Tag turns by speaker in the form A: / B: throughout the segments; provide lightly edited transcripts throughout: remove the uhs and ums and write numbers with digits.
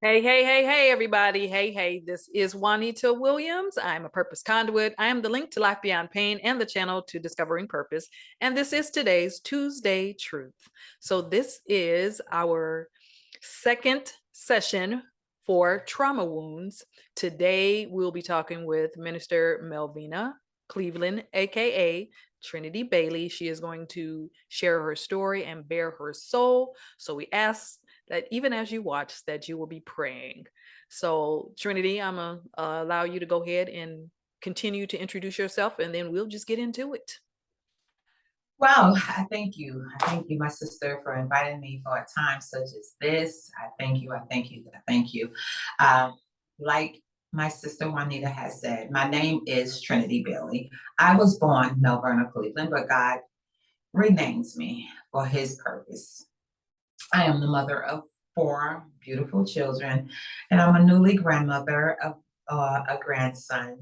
A: Hey, hey, hey, hey, everybody. Hey, hey, this is Juanita Williams. I'm a purpose conduit. I am the link to Life Beyond Pain and the channel to Discovering Purpose. And this is today's Tuesday Truth. So, this is our second session for trauma wounds. Today, we'll be talking with Minister Melvina Cleveland, aka Trinity Bailey. She is going to share her story and bare her soul. So, we ask that even as you watch, that you will be praying. So, Trinity, I'm gonna allow you to go ahead and continue to introduce yourself, and then we'll just get into it.
B: Well, I thank you. I thank you, my sister, for inviting me for a time such as this. I thank you. I thank you. I thank you. Um, like my sister Juanita has said, my name is Trinity Bailey. I was born Melbourne, Cleveland, but God renames me for his purpose. I am the mother of four beautiful children, and I'm a newly grandmother of a grandson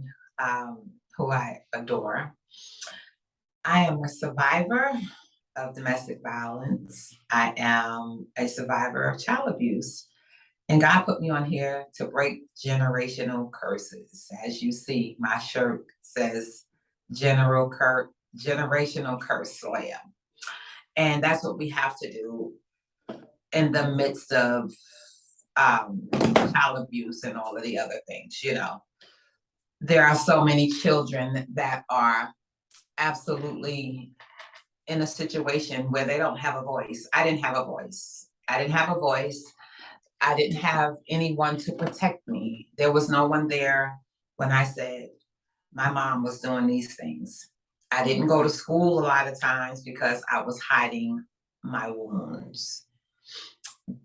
B: who I adore. I am a survivor of domestic violence. I am a survivor of child abuse. And God put me on here to break generational curses. As you see, my shirt says generational curse slam. And that's what we have to do in the midst of child abuse and all of the other things, There are so many children that are absolutely in a situation where they don't have a voice. I didn't have a voice. I didn't have a voice. I didn't have anyone to protect me. There was no one there when I said my mom was doing these things. I didn't go to school a lot of times because I was hiding my wounds,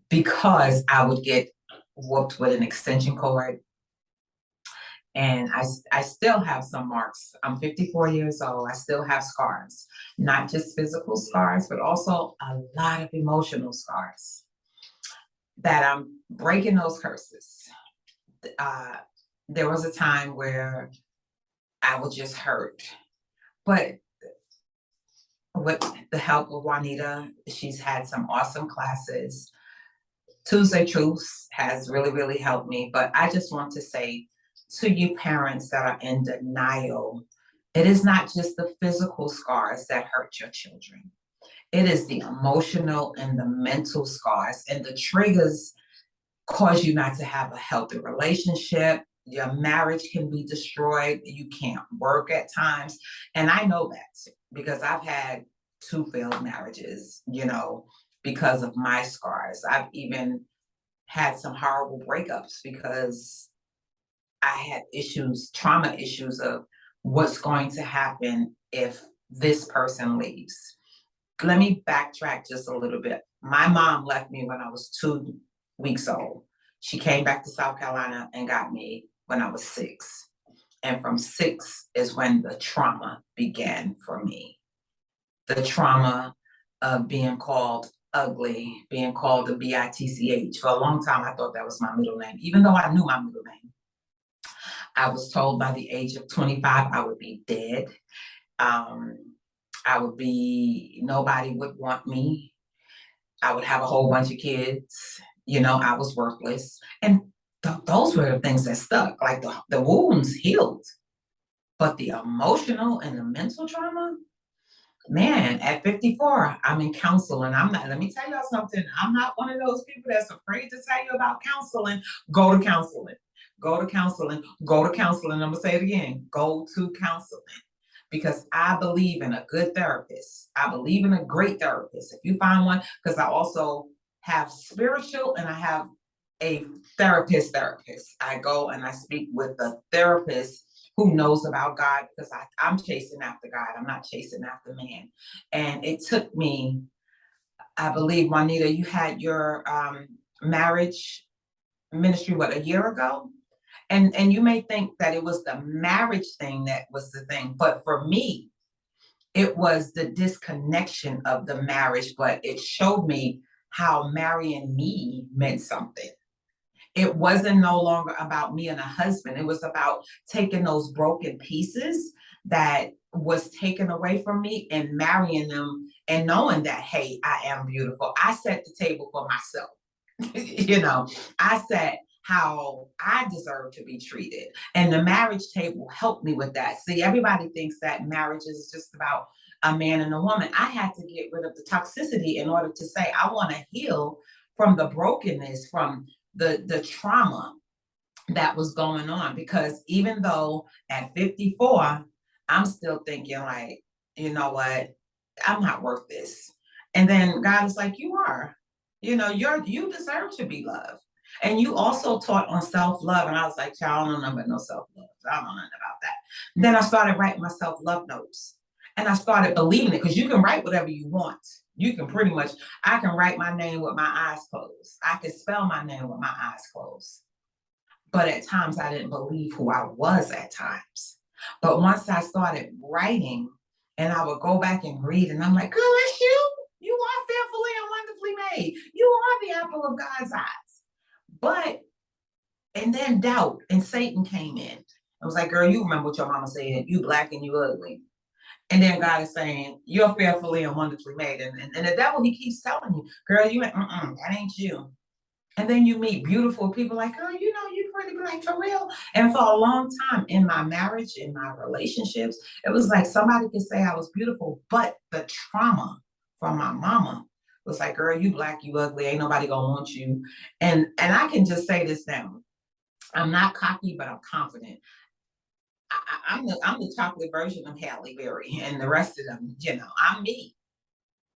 B: because I would get whooped with an extension cord. And I still have some marks. I'm 54 years old. I still have scars, not just physical scars, but also a lot of emotional scars that I'm breaking those curses. Uh, there was a time where I was just hurt, but with the help of Juanita, she's had some awesome classes. Tuesday Truths has really, really helped me. But I just want to say to you parents that are in denial, it is not just the physical scars that hurt your children. It is the emotional and the mental scars, and the triggers cause you not to have a healthy relationship. Your marriage can be destroyed. You can't work at times. And I know that because I've had two failed marriages, because of my scars. I've even had some horrible breakups because I had issues, trauma issues of what's going to happen if this person leaves. Let me backtrack just a little bit. My mom left me when I was 2 weeks old. She came back to South Carolina and got me when I was 6. And from 6 is when the trauma began for me. The trauma of being called ugly, being called a bitch. For a long time, I thought that was my middle name, even though I knew my middle name. I was told by the age of 25 I would be dead. Um, nobody would want me. I would have a whole bunch of kids. I was worthless. And those were the things that stuck. Like the wounds healed, but the emotional and the mental trauma, man, at 54, I'm in counseling. Let me tell y'all something. I'm not one of those people that's afraid to tell you about counseling. Go to counseling. Go to counseling. Go to counseling. I'm going to say it again. Go to counseling. Because I believe in a good therapist. I believe in a great therapist. If you find one, because I also have spiritual and I have a therapist. I go and I speak with the therapist who knows about God, because I'm chasing after God. I'm not chasing after man. And it took me, I believe, Juanita, you had your marriage ministry, what, a year ago? And you may think that it was the marriage thing that was the thing, but for me, it was the disconnection of the marriage, but it showed me how marrying me meant something. It wasn't no longer about me and a husband. It was about taking those broken pieces that was taken away from me and marrying them and knowing that, hey, I am beautiful. I set the table for myself. You know, I said how I deserve to be treated. And the marriage table helped me with that. See, everybody thinks that marriage is just about a man and a woman. I had to get rid of the toxicity in order to say, I want to heal from the brokenness, from the trauma that was going on. Because even though at 54, I'm still thinking like, you know what, I'm not worth this. And then God is like, you are. You know, you deserve to be loved. And you also taught on self-love. And I was like, child, I don't know nothing about no self-love. I don't know nothing about that. Then I started writing my self-love notes. And I started believing it, because you can write whatever you want. You can pretty much, I can write my name with my eyes closed. I can spell my name with my eyes closed. But at times I didn't believe who I was at times. But once I started writing, and I would go back and read, and I'm like, girl, that's you. You are fearfully and wonderfully made. You are the apple of God's eyes. But, and then doubt and Satan came in. I was like, girl, you remember what your mama said, you black and you ugly. And then God is saying, you're fearfully and wonderfully made. And the devil, he keeps telling you, girl, you ain't, that ain't you. And then you meet beautiful people like, oh, you know, you're pretty, like, for real. And for a long time in my marriage, in my relationships, it was like somebody could say I was beautiful, but the trauma from my mama was like, girl, you black, you ugly, ain't nobody gonna want you. And I can just say this now. I'm not cocky, but I'm confident. I'm the chocolate version of Halle Berry, and the rest of them, you know, I'm me.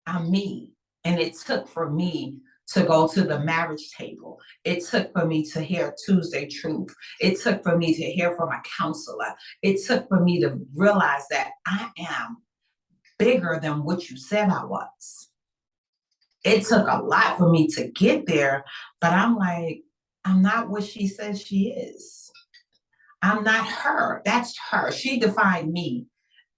B: I'm me. And it took for me to go to the marriage table. It took for me to hear Tuesday Truth. It took for me to hear from a counselor. It took for me to realize that I am bigger than what you said I was. It took a lot for me to get there, but I'm like, I'm not what she says she is. I'm not her. That's her. She defined me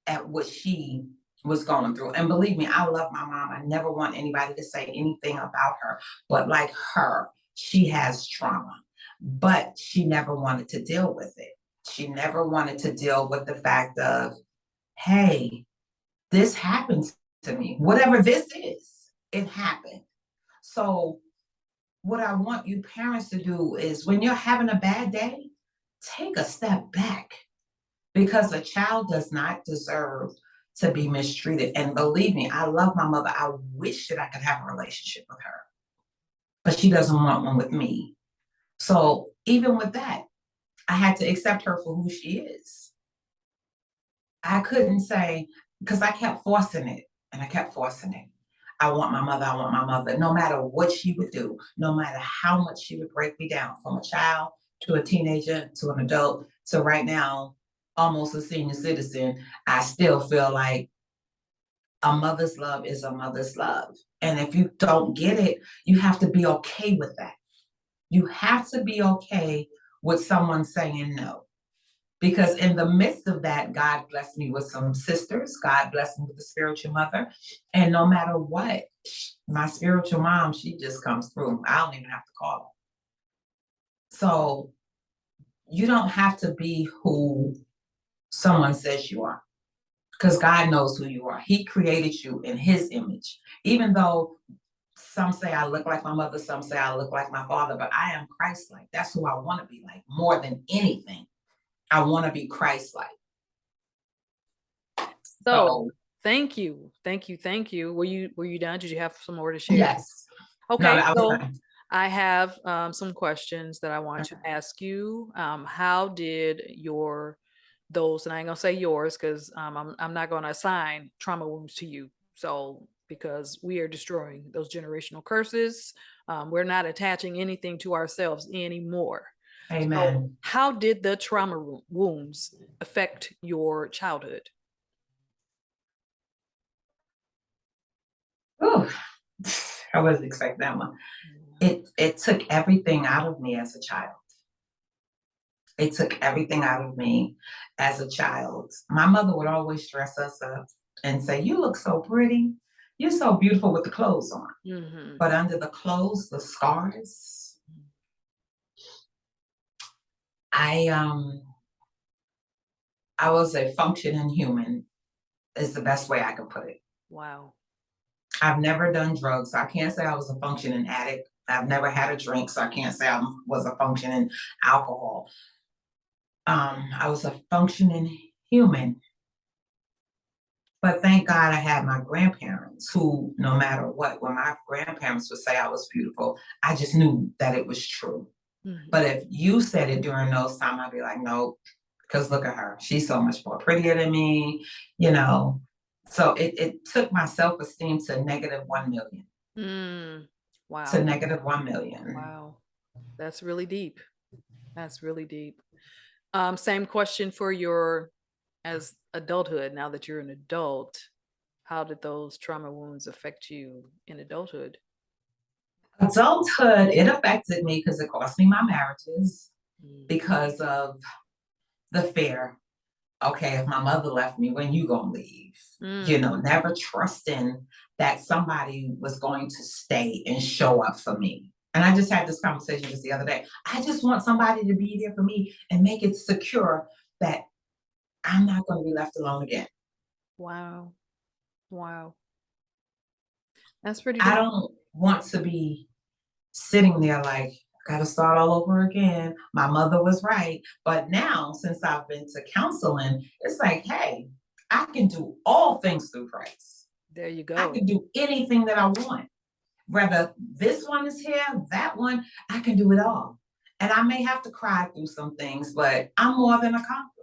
B: at what she was going through. And believe me, I love my mom. I never want anybody to say anything about her, but like her, she has trauma, but she never wanted to deal with it. She never wanted to deal with the fact of, hey, this happened to me. Whatever this is, it happened. So what I want you parents to do is, when you're having a bad day, take a step back, because a child does not deserve to be mistreated. And believe me, I love my mother. I wish that I could have a relationship with her, but she doesn't want one with me. So even with that, I had to accept her for who she is. I couldn't say, because I kept forcing it, and I kept forcing it. I want my mother, I want my mother, no matter what she would do, no matter how much she would break me down, from a child to a teenager to an adult to right now, almost a senior citizen. I still feel like a mother's love is a mother's love. And if you don't get it, you have to be okay with that. You have to be okay with someone saying no. Because in the midst of that, God blessed me with some sisters. God blessed me with a spiritual mother. And no matter what, my spiritual mom, she just comes through. I don't even have to call her. So you don't have to be who someone says you are, because God knows who you are. He created you in his image. Even though some say I look like my mother, some say I look like my father, but I am Christ-like. That's who I want to be like more than anything. I want to be Christ-like.
A: So thank you. Thank you. Thank you. Were you done? Did you have some more to share?
B: Yes. No,
A: Okay,
B: I was
A: so
B: fine.
A: I have some questions that I want to ask you. How did those, and I ain't gonna say yours, because I'm not gonna assign trauma wounds to you. So because we are destroying those generational curses, we're not attaching anything to ourselves anymore. So
B: Amen.
A: how did the trauma wounds affect your childhood?
B: Ooh, I wasn't expecting that one. It took everything out of me as a child. It took everything out of me as a child. My mother would always dress us up and say, you look so pretty. You're so beautiful with the clothes on.
A: Mm-hmm.
B: But under the clothes, the scars, I was a functioning human, is the best way I can put it.
A: Wow.
B: I've never done drugs, so I can't say I was a functioning addict. I've never had a drink, so I can't say I was a functioning alcohol. I was a functioning human. But thank God I had my grandparents who, no matter what, when my grandparents would say I was beautiful, I just knew that it was true.
A: Mhm.
B: But if you said it during those times, I'd be like, nope, because look at her. She's so much more prettier than me, you know. So it took my self-esteem to negative 1 million. To
A: Wow.
B: negative 1 million.
A: Wow. That's really deep. That's really deep. Same question for your as adulthood. Now that you're an adult, how did those trauma wounds affect you in adulthood?
B: Adulthood, it affected me because it cost me my marriages
A: Mm.
B: because of the fear. Okay, if my mother left me, when you gonna leave? You
A: Mm.
B: know, never trusting that somebody was going to stay and show up for me. And I just had this conversation just the other day. I just want somebody to be there for me and make it secure that I'm not going to be left alone again.
A: Wow. Wow. That's pretty
B: I
A: deep.
B: don't want to be sitting there like, got to start all over again. My mother was right. But now, since I've been to counseling, it's like, hey, I can do all things through Christ.
A: There you
B: I
A: go.
B: can do anything that I want. Whether this one is here, that one, I can do it all. And I may have to cry through some things, but I'm more than a conqueror.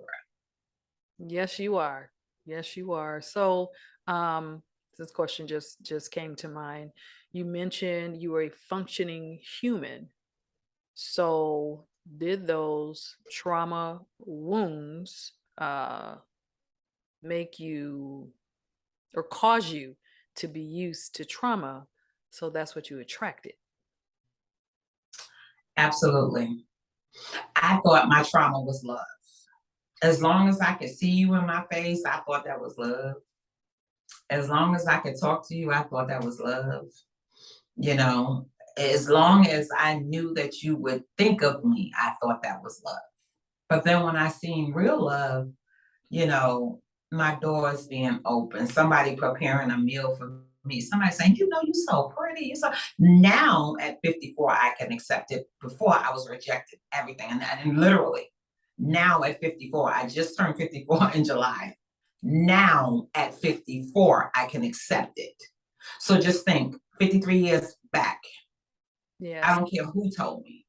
A: Yes, you are. Yes, you are. So, um, this question just came to mind. You mentioned you were a functioning human. So, did those trauma wounds make you or cause you to be used to trauma? So that's what you attracted.
B: Absolutely. I thought my trauma was love. As long as I could see you in my face, I thought that was love. As long as I could talk to you, I thought that was love. You know, as long as I knew that you would think of me, I thought that was love. But then when I seen real love, you know, my doors being open, somebody preparing a meal for me, somebody saying, you know, you're so pretty. You so now at 54, I can accept it. Before I was rejected, everything. And literally, now at 54, I just turned 54 in July. Now at 54, I can accept it. So just think 53 years back, I
A: Yes.
B: don't care who told me.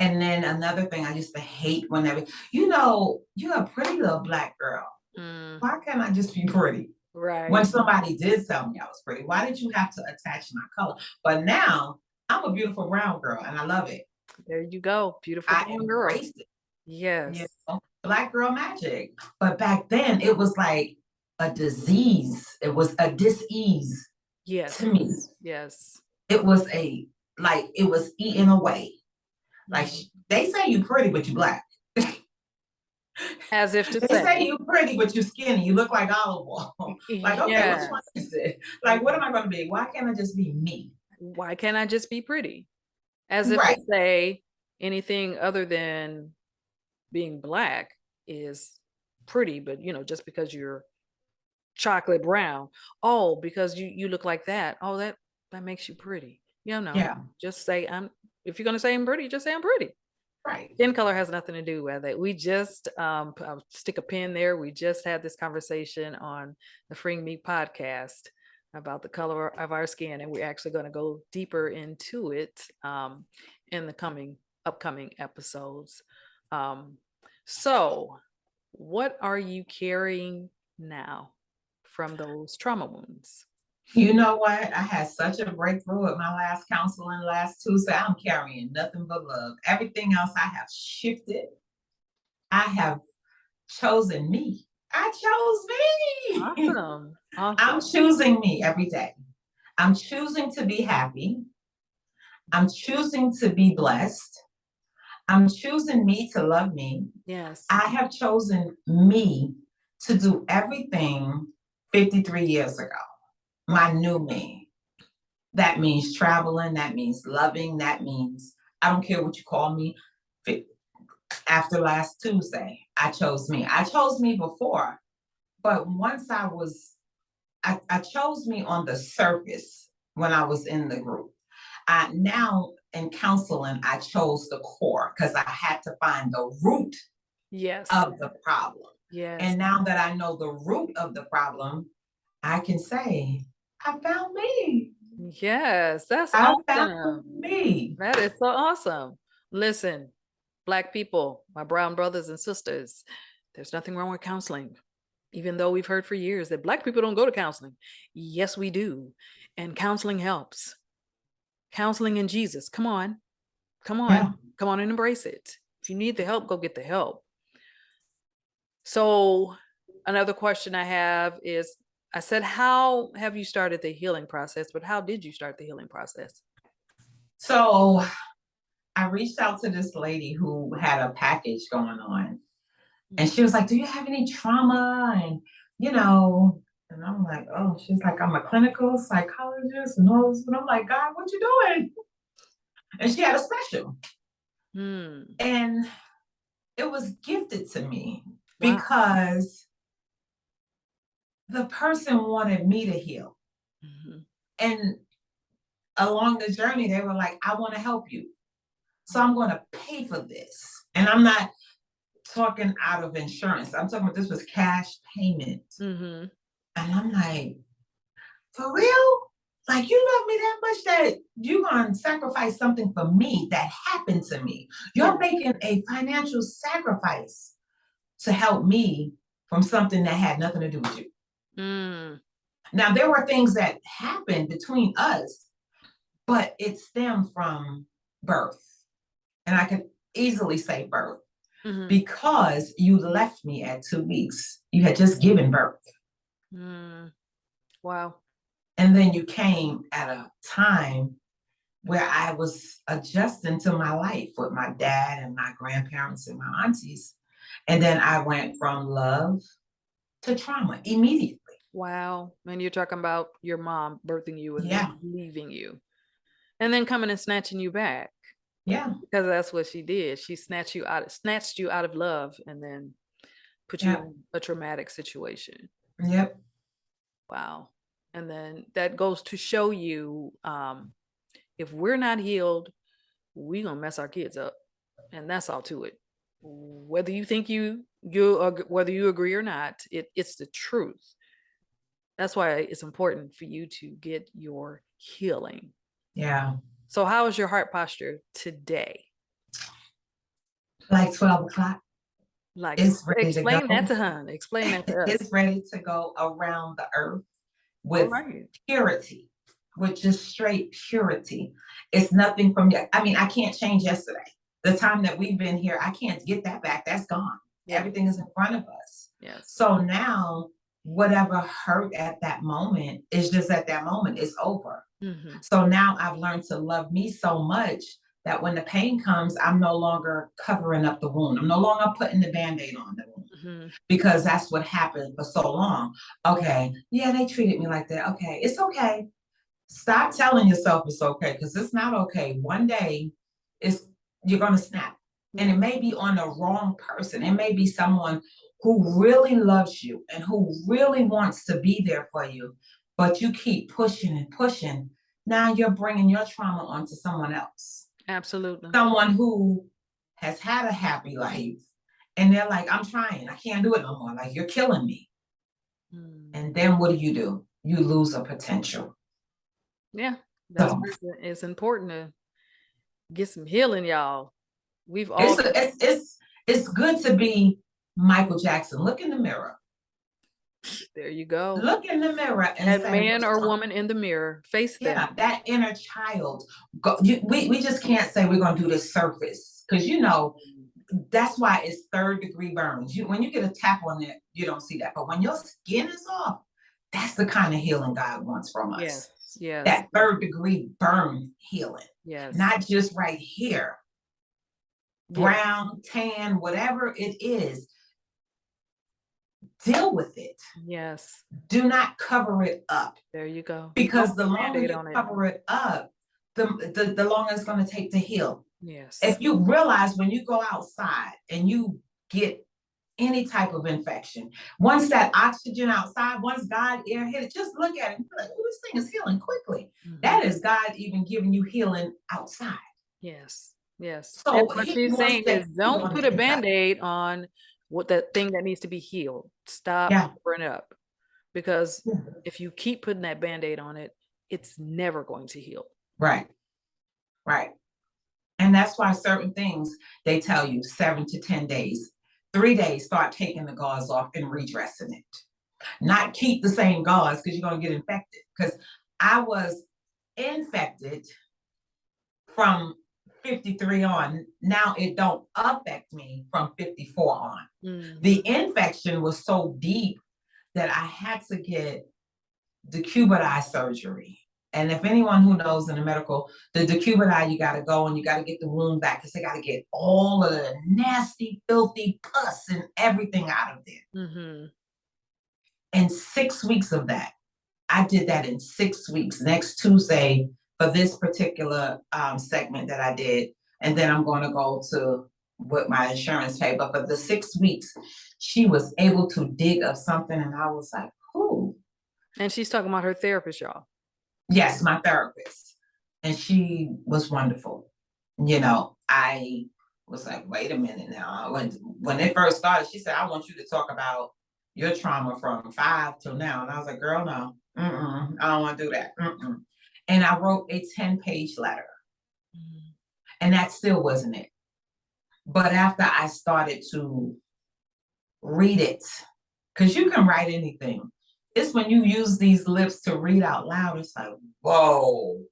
B: And then another thing I used to hate whenever, you know, you're a pretty little black girl.
A: Mm,
B: Why can't I just be pretty? When
A: right.
B: somebody did tell me I was pretty, why did you have to attach my color? But now I'm a beautiful brown girl and I love it.
A: There you go. Beautiful
B: I
A: brown girl.
B: embrace it, you
A: Yes.
B: know, black girl magic. But back then it was like a disease. It was a dis-ease
A: Yes.
B: to me.
A: Yes.
B: It was like it was eaten away. Like
A: Mhm.
B: they say you pretty, but you black.
A: As if to
B: They say
A: say,
B: you pretty, but you skinny. You look like olive oil. Like, okay, which one
A: yes.
B: is it? Like, what am I going to be? Why can't I just be me?
A: Why can't I just be pretty? As if to
B: Right.
A: say anything other than being black is pretty, but just because you're chocolate brown, oh, because you look like that, oh, that makes you pretty.
B: Yeah.
A: Just say I'm. If you're gonna say I'm pretty, just say I'm pretty.
B: Right.
A: Skin color has nothing to do with it. We just I'll stick a pin there. We just had this conversation on the Freeing Me podcast about the color of our skin, and we're actually going to go deeper into it in the upcoming episodes. Um, so, what are you carrying now from those trauma wounds?
B: You know what? I had such a breakthrough at my last counseling last Tuesday. I'm carrying nothing but love. Everything else I have shifted. I have chosen me. I chose me.
A: Awesome,
B: I'm
A: awesome.
B: choosing me every day. I'm choosing to be happy. I'm choosing to be blessed. I'm choosing me to love me.
A: Yes,
B: I have chosen me to do everything 53 years ago, my new me. That means traveling, that means loving, that means I don't care what you call me. After last Tuesday, I chose me. I chose me before, but once I chose me on the surface when I was in the group. I now in counseling, I chose the core because I had to find the root
A: Yes.
B: of the problem.
A: Yes.
B: And now that I know the root of the problem, I can say, I found me.
A: Yes, that's
B: I found
A: awesome.
B: me.
A: That is so awesome. Listen, Black people, my brown brothers and sisters, there's nothing wrong with counseling. Even though we've heard for years that Black people don't go to counseling. Yes, we do. And counseling helps. Counseling in Jesus. Come on. Come on.
B: Yeah.
A: Come on and embrace it. If you need the help, go get the help. So, another question I have is, I said, how have you started the healing process? But how did you start the healing process?
B: So I reached out to this lady who had a package going on. And she was like, do you have any trauma? And, and I'm like, oh, she's like, I'm a clinical psychologist and all this. And I'm like, God, what you doing? And she had a special. And it was gifted to me because the person wanted me to heal. And along the journey, they were like, I want to help you. So I'm going to pay for this. And I'm not talking out of insurance. I'm talking about this was cash payment. And I'm like, for real? Like, you love me that much that you're going to sacrifice something for me that happened to me. You're making a financial sacrifice to help me from something that had nothing to do with you. Now, there were things that happened between us, but it stemmed from birth. And I could easily say birth because you left me at 2 weeks. You had just given birth.
A: Wow.
B: And then you came at a time where I was adjusting to my life with my dad and my grandparents and my aunties. And then I went from love to trauma immediately.
A: Wow. And you're talking about your mom birthing you and
B: then
A: leaving you and then coming and snatching you back.
B: Yeah.
A: Because that's what she did. She snatched you out of love and then put you in a traumatic situation.
B: Yep.
A: Wow. And then that goes to show you, if we're not healed, we're gonna mess our kids up. And that's all to it. Whether you think whether you agree or not, it's the truth. That's why it's important for you to get your healing.
B: Yeah.
A: So how is your heart posture today?
B: Like 12 o'clock.
A: Like,
B: it's ready
A: explain
B: to go.
A: That to her. Explain that to us.
B: It's ready to go around the earth with purity, with just straight purity. It's nothing from I mean, I can't change yesterday. The time that we've been here, I can't get that back. That's gone. Everything is in front of us.
A: Yes.
B: So now whatever hurt at that moment is just at that moment, it's over. So now I've learned to love me so much that when the pain comes, I'm no longer covering up the wound. I'm no longer putting the Band-Aid on the wound because that's what happened for so long. Okay, yeah, they treated me like that. Okay, it's okay. Stop telling yourself it's okay because it's not okay. One day, you're going to snap. And it may be on the wrong person. It may be someone who really loves you and who really wants to be there for you, but you keep pushing and pushing. Now you're bringing your trauma onto someone else.
A: Absolutely.
B: Someone who has had a happy life and they're like, I'm trying, I can't do it no more. Like, you're killing me. And then what do? You lose a potential.
A: Yeah, that's why it's important to get some healing, y'all. We've all
B: it's good to be Michael Jackson. Look in the mirror.
A: There you go.
B: Look in the mirror and
A: say, man or woman in the mirror, face them.
B: Yeah, that inner child. We just can't say we're going to do this surface because that's why it's 3rd-degree burns. When you get a tap on it, you don't see that. But when your skin is off, that's the kind of healing God wants from us.
A: Yes.
B: That 3rd-degree burn healing.
A: Yes.
B: Not just right here. Brown, tan, whatever it is. Deal with it.
A: Yes.
B: Do not cover it up.
A: There you go.
B: Because the longer you cover it up, the longer it's going to take to heal.
A: Yes.
B: If you realize when you go outside and you get any type of infection. Once that oxygen outside, once God air hit it, just look at it. You're like, oh, this thing is healing quickly. That is God even giving you healing outside.
A: Yes. Yes. And
B: So
A: what
B: he
A: she's
B: wants
A: saying
B: that
A: is
B: healing
A: don't
B: on
A: put
B: the
A: a
B: inside.
A: band-aid on what that thing that needs to be healed. Stop
B: Yeah.
A: covering up. Because
B: Yeah.
A: if you keep putting that band-aid on it, it's never going to heal.
B: Right. Right. And that's why certain things they tell you 7 to 10 days, 3 days, start taking the gauze off and redressing it. Not keep the same gauze because you're going to get infected. Because I was infected from 53 on. Now it don't affect me from 54 on. The infection was so deep that I had to get decubiti surgery. And if anyone who knows in the medical, the decubiti, you got to go and you got to get the wound back because they got to get all of the nasty, filthy pus and everything out of there. And 6 weeks of that, I did that in 6 weeks. Next Tuesday for this particular segment that I did, and then I'm going to go to what my insurance paid. But for the 6 weeks, she was able to dig up something, and I was like, "Who?"
A: And she's talking about her therapist, y'all.
B: Yes, my therapist, and she was wonderful. You know, I was like, "Wait a minute now." When it first started, she said, "I want you to talk about your trauma from 5 till now," and I was like, "Girl, no, I don't want to do that." And I wrote a 10-page letter, and that still wasn't it. But after I started to read it, because you can write anything, it's when you use these lips to read out loud, it's like, whoa,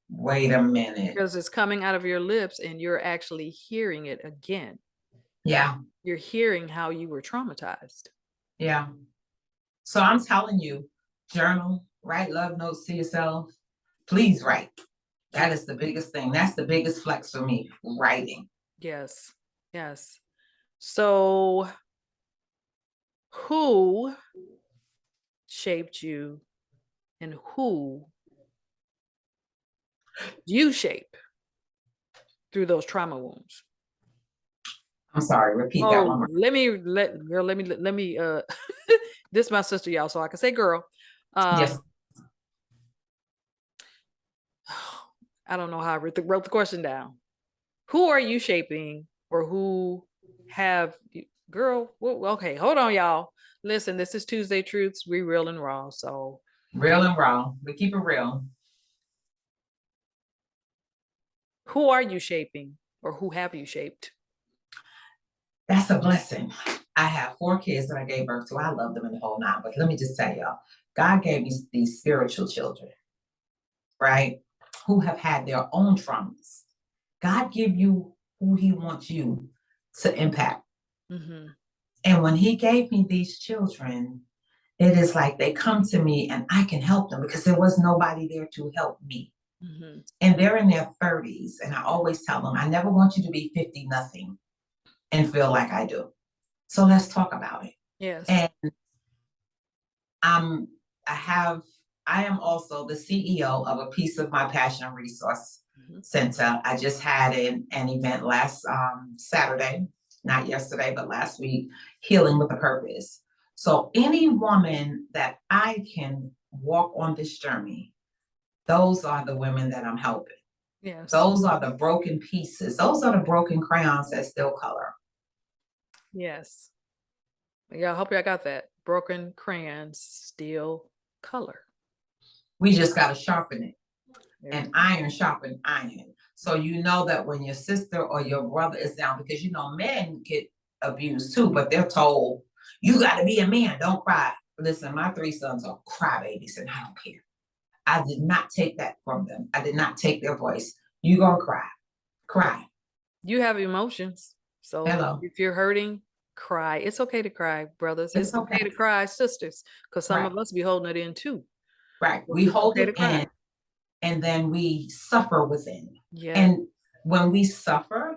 B: wait a minute.
A: Because it's coming out of your lips and you're actually hearing it again.
B: Yeah.
A: You're hearing how you were traumatized.
B: Yeah. So I'm telling you, journal, write love notes to yourself. Please write. That is the biggest thing. That's the biggest flex for me, writing.
A: Yes. Yes. So who shaped you and who you shape through those trauma wounds?
B: I'm sorry, repeat that one more.
A: Let me this is my sister, y'all, so I can say girl.
B: Yes.
A: I don't know how I wrote the question down. Who are you shaping or who have you, girl? Well, okay, hold on, y'all. Listen, this is Tuesday Truths. We real and raw. So
B: Real and raw. We keep it real.
A: who are you shaping or who have you shaped?
B: That's a blessing. I have 4 kids that I gave birth to. I love them in the whole nine. But let me just tell y'all, God gave me these spiritual children, right? Who have had their own traumas. God give you who he wants you to impact. And when he gave me these children, it is like they come to me and I can help them because there was nobody there to help me. And they're in their 30s. And I always tell them, I never want you to be 50 nothing and feel like I do. So let's talk about it.
A: Yes.
B: And I am also the CEO of a piece of my passion resource center. I just had an event last Saturday, not yesterday, but last week, Healing with a Purpose. So any woman that I can walk on this journey, those are the women that I'm helping.
A: Yes.
B: Those are the broken pieces. Those are the broken crayons that still color.
A: Yes. Yeah, I hope y'all got that. Broken crayons still color.
B: We just got to sharpen it. And iron sharpen iron. So you know that when your sister or your brother is down, because you know men get abused too, but they're told, you got to be a man, don't cry. Listen, my 3 sons are crybabies and I don't care. I did not take that from them. I did not take their voice. You gonna cry. Cry.
A: You have emotions. So
B: Hello.
A: if you're hurting, cry. It's okay to cry, brothers. It's okay to cry, sisters, because some of us be holding it in too.
B: Right. We hold it in and then we suffer within. Yeah. And when we suffer,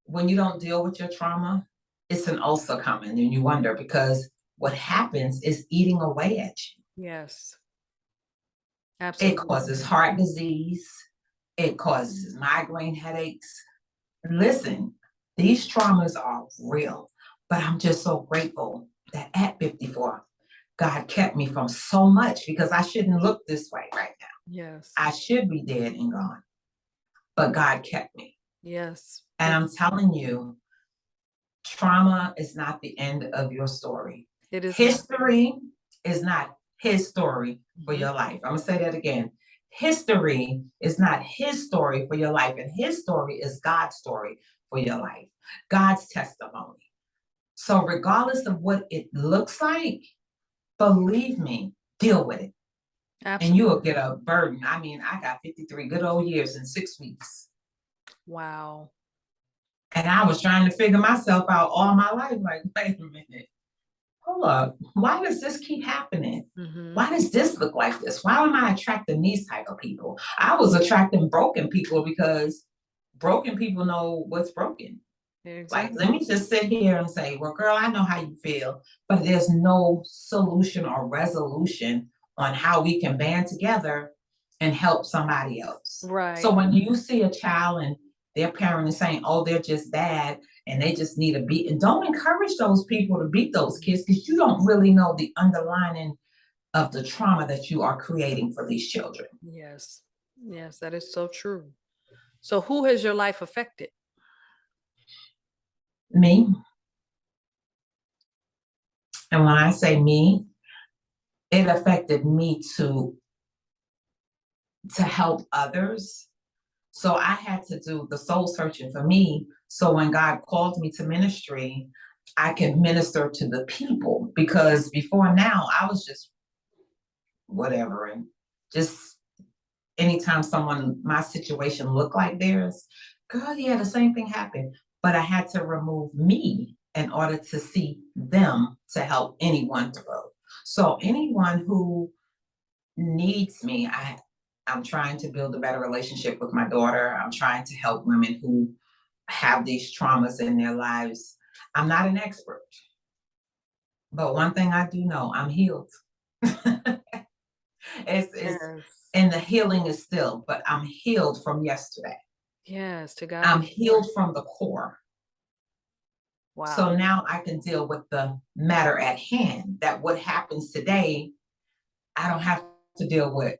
B: when you don't deal with your trauma, it's an ulcer coming and you wonder because what happens is eating away at you.
A: Yes. Absolutely.
B: It causes heart disease. It causes migraine headaches. Listen, these traumas are real, But I'm just so grateful that at 54, God kept me from so much because I shouldn't look this way right now.
A: Yes.
B: I should be dead and gone, but God kept me.
A: Yes.
B: And I'm telling you, trauma is not the end of your story.
A: It is not.
B: History is not his story for
A: Mhm.
B: your life. I'm going to say that again. History is not his story for your life, and his story is God's story for your life, God's testimony. So, regardless of what it looks like, believe me, deal with it, and you
A: Absolutely.
B: will get a burden. I mean, I got 53 good old years in 6 weeks.
A: Wow.
B: And I was trying to figure myself out all my life. Like, wait a minute, hold up. Why does this keep happening?
A: Hmm.
B: Why does this look like this? Why am I attracting these type of people? I was attracting broken people because broken people know what's broken. Like, let
A: Exactly.
B: me just sit here and say, well, girl, I know how you feel, but there's no solution or resolution on how we can band together and help somebody else. So
A: Right.
B: when you see a child and their parent is saying, oh, they're just bad and they just need a beat, and don't encourage those people to beat those kids because you don't really know the underlining of the trauma that you are creating for these children.
A: Yes. Yes, that is so true. So who has your life affected?
B: Me, and when I say me, it affected me to help others. So I had to do the soul searching for me. So when God called me to ministry, I can minister to the people because before now I was just whatever. And just anytime someone, my situation looked like theirs, girl, yeah, the same thing happened. But I had to remove me in order to see them to help anyone to grow. So anyone who needs me. I'm trying to build a better relationship with my daughter. I'm trying to help women who have these traumas in their lives. I'm not an expert, but one thing I do know, I'm healed. It's
A: Yes.
B: and the healing is still, but I'm healed from yesterday.
A: Yes, to God be
B: I'm
A: the glory.
B: healed from the core. So
A: Wow.
B: now I can deal with the matter at hand. That what happens today, I don't have to deal with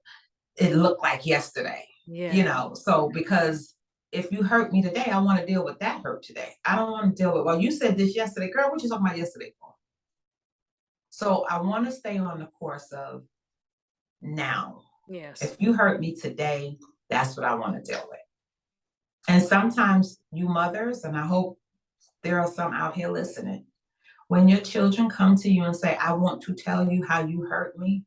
B: it looked like yesterday,
A: Yeah.
B: So because if you hurt me today, I want to deal with that hurt today. I don't want to deal with, well, you said this yesterday, girl, what you talking about yesterday for? So I want to stay on the course of now.
A: Yes.
B: If you hurt me today, that's what I want to deal with. And sometimes you mothers, and I hope there are some out here listening, when your children come to you and say, I want to tell you how you hurt me,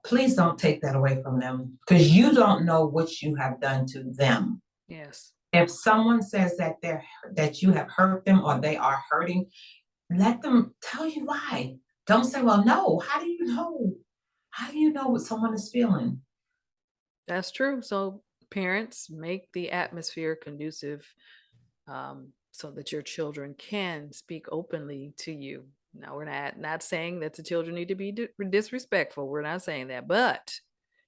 B: please don't take that away from them because you don't know what you have done to them.
A: Yes.
B: If someone says that you have hurt them or they are hurting, let them tell you why. Don't say, well, no, how do you know? How do you know what someone is feeling?
A: That's true. So parents make the atmosphere conducive, so that your children can speak openly to you. Now, we're not saying that the children need to be disrespectful. We're not saying that, but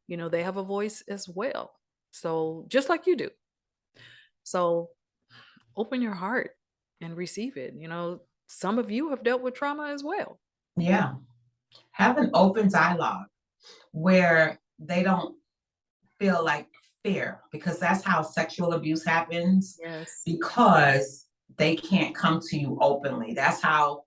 A: they have a voice as well. So just like you do. So open your heart and receive it. Some of you have dealt with trauma as well.
B: Yeah. Have an open dialogue where they don't feel like fear because that's how sexual abuse happens
A: Yes.
B: because they can't come to you openly. That's how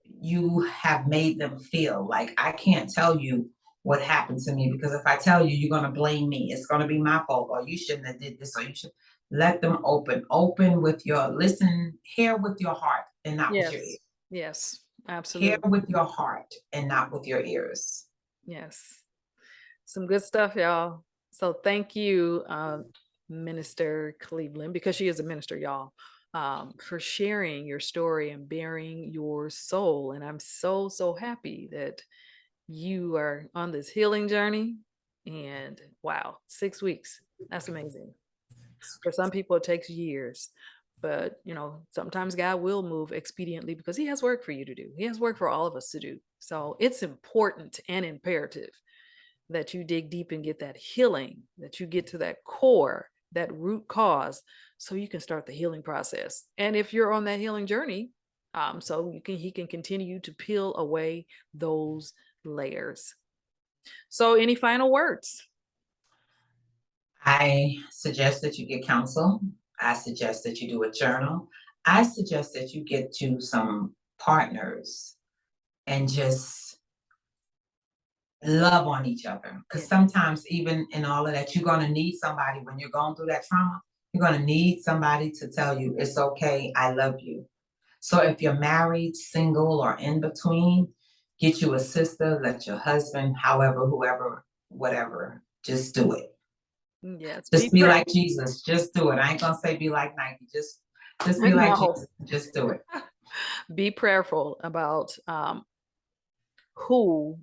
B: you have made them feel. Like, I can't tell you what happened to me because if I tell you, you're going to blame me. It's going to be my fault, or you shouldn't have did this, or you should let them open with your listen, hear with your heart and not with your ear.
A: Yes. Yes.
B: Hear
A: Absolutely.
B: with your heart and not with your ears.
A: Yes. Some good stuff, y'all. So thank you, Minister Cleveland, because she is a minister, y'all, for sharing your story and bearing your soul. And I'm so, so happy that you are on this healing journey. And wow, 6 weeks. That's amazing. For some people, it takes years. But, sometimes God will move expediently because He has work for you to do. He has work for all of us to do. So it's important and imperative that you dig deep and get that healing, that you get to that core, that root cause, so you can start the healing process. And if you're on that healing journey, So he can continue to peel away those layers. So any final words?
B: I suggest that you get counsel. I suggest that you do a journal. I suggest that you get to some partners and just love on each other. Because
A: Yeah.
B: sometimes, even in all of that, you're going to need somebody when you're going through that trauma. You're going to need somebody to tell you, it's okay, I love you. So if you're married, single, or in between, get you a sister, let your husband, however, whoever, whatever, just do it.
A: Yes, be
B: Just be like
A: prayerful.
B: Jesus. Just do it. I ain't gonna say be like Nike. Just be like
A: No.
B: Jesus. Just do it.
A: Be prayerful about who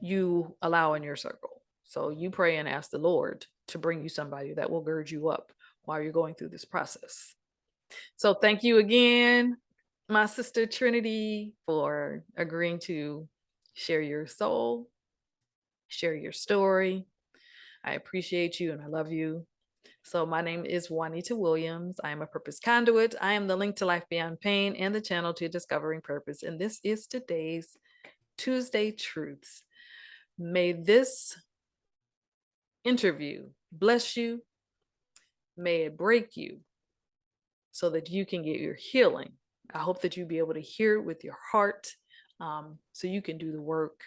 A: you allow in your circle. So you pray and ask the Lord to bring you somebody that will gird you up while you're going through this process. So thank you again, my sister Trinity, for agreeing to share your soul, share your story. I appreciate you and I love you. So my name is Juanita Williams. I am a purpose conduit. I am the link to Life Beyond Pain and the channel to Discovering Purpose. And this is today's Tuesday Truths. May this interview bless you. May it break you so that you can get your healing. I hope that you be able to hear it with your heart, so you can do the work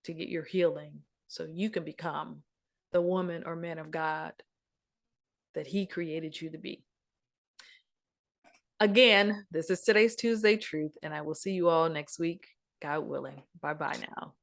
A: to get your healing so you can become the woman or man of God that He created you to be. Again, this is today's Tuesday Truth, and I will see you all next week, God willing. Bye bye now.